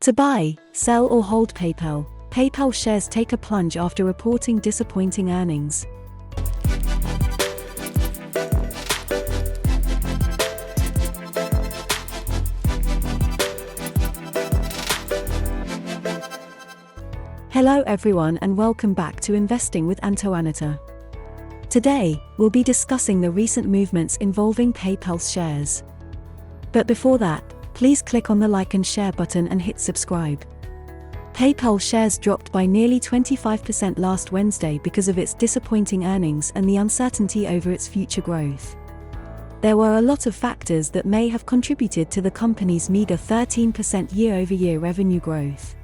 To buy, sell or hold PayPal, PayPal shares take a plunge after reporting disappointing earnings. Hello everyone and welcome back to Investing with Antoaneta. Today, we'll be discussing the recent movements involving PayPal's shares. But before that, please click on the like and share button and hit subscribe. PayPal shares dropped by nearly 25% last Wednesday because of its disappointing earnings and the uncertainty over its future growth. There were a lot of factors that may have contributed to the company's meager 13% year-over-year revenue growth.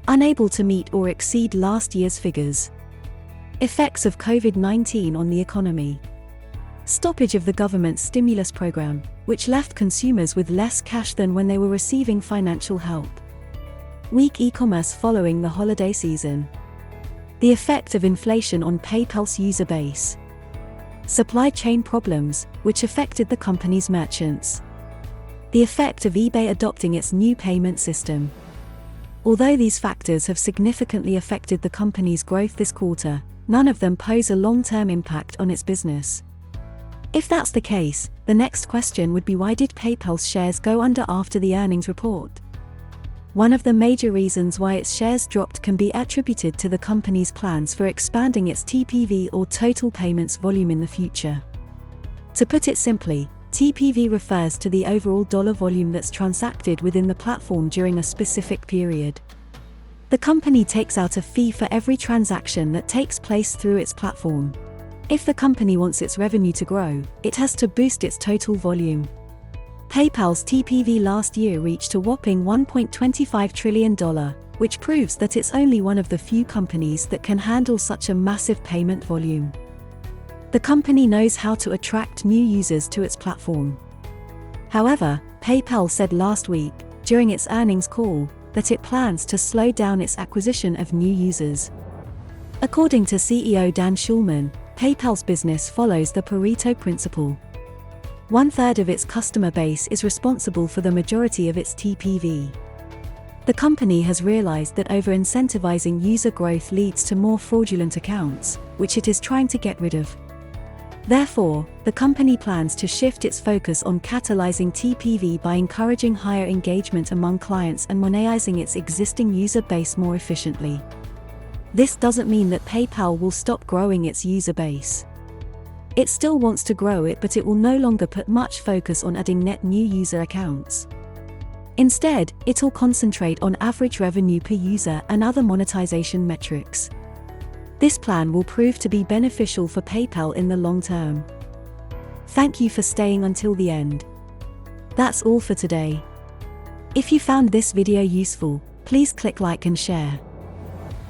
Unable to meet or exceed last year's figures. Effects of COVID-19 on the economy. Stoppage of the government's stimulus program, which left consumers with less cash than when they were receiving financial help. Weak e-commerce following the holiday season. The effect of inflation on PayPal's user base. Supply chain problems, which affected the company's merchants. The effect of eBay adopting its new payment system. Although these factors have significantly affected the company's growth this quarter, none of them pose a long-term impact on its business. If that's the case, the next question would be, why did PayPal's shares go under after the earnings report? One of the major reasons why its shares dropped can be attributed to the company's plans for expanding its TPV or total payments volume in the future. To put it simply, TPV refers to the overall dollar volume that's transacted within the platform during a specific period. The company takes out a fee for every transaction that takes place through its platform. If the company wants its revenue to grow, it has to boost its total volume. PayPal's TPV last year reached a whopping $1.25 trillion, which proves that it's only one of the few companies that can handle such a massive payment volume. The company knows how to attract new users to its platform. However, PayPal said last week, during its earnings call, that it plans to slow down its acquisition of new users. According to CEO Dan Schulman, PayPal's business follows the Pareto principle. 1/3 of its customer base is responsible for the majority of its TPV. The company has realized that over-incentivizing user growth leads to more fraudulent accounts, which it is trying to get rid of. Therefore, the company plans to shift its focus on catalyzing TPV by encouraging higher engagement among clients and monetizing its existing user base more efficiently. This doesn't mean that PayPal will stop growing its user base. It still wants to grow it, but it will no longer put much focus on adding net new user accounts. Instead, it'll concentrate on average revenue per user and other monetization metrics. This plan will prove to be beneficial for PayPal in the long term. Thank you for staying until the end. That's all for today. If you found this video useful, please click like and share.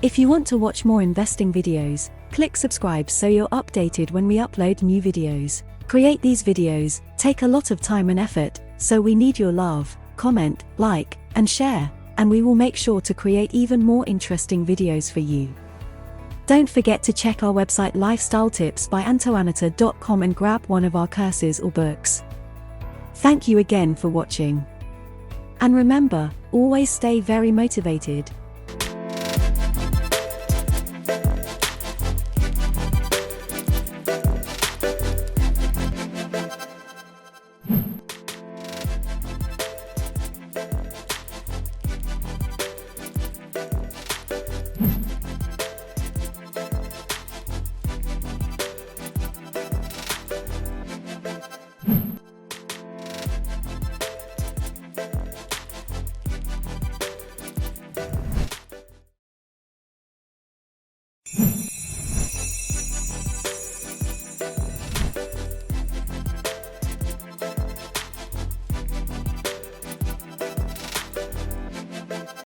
If you want to watch more investing videos, click subscribe so you're updated when we upload new videos. Create these videos take a lot of time and effort, so we need your love, comment, like, and share, and we will make sure to create even more interesting videos for you. Don't forget to check our website Lifestyle Tips by Antoaneta.com and grab one of our courses or books. Thank you again for watching. And remember, always stay very motivated. You